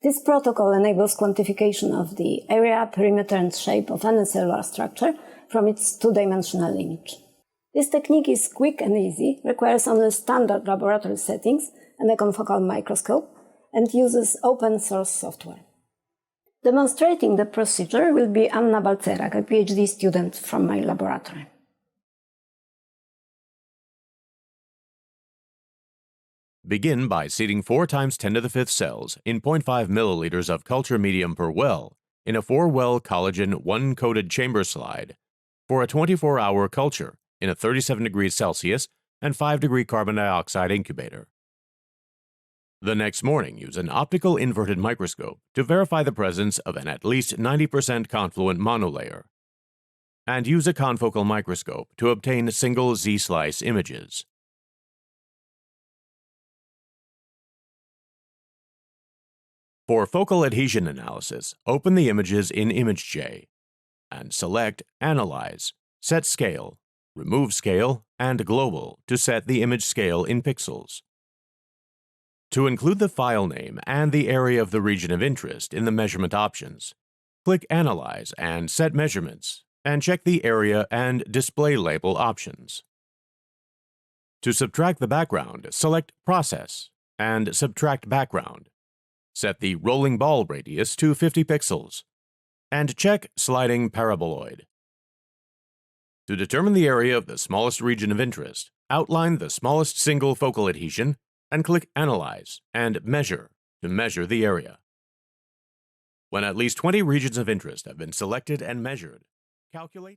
This protocol enables quantification of the area, perimeter, and shape of any cellular structure from its two-dimensional image. This technique is quick and easy, requires only standard laboratory settings and a confocal microscope, and uses open-source software. Demonstrating the procedure will be Anna Balcerak, a PhD student from my laboratory. Begin by seeding 4 × 10⁵ cells in 0.5 milliliters of culture medium per well in a 4-well collagen 1-coated chamber slide for a 24-hour culture in a 37 degrees Celsius and 5 degree carbon dioxide incubator. The next morning, use an optical inverted microscope to verify the presence of an at least 90% confluent monolayer, and use a confocal microscope to obtain single Z-slice images. For focal adhesion analysis, open the images in ImageJ and select Analyze, Set Scale, Remove Scale, and Global to set the image scale in pixels. To include the file name and the area of the region of interest in the measurement options, click Analyze and Set Measurements, and check the Area and Display Label options. To subtract the background, select Process and Subtract Background. Set the rolling ball radius to 50 pixels, and check Sliding Paraboloid. To determine the area of the smallest region of interest, outline the smallest single focal adhesion and click Analyze and Measure to measure the area. When at least 20 regions of interest have been selected and measured, calculate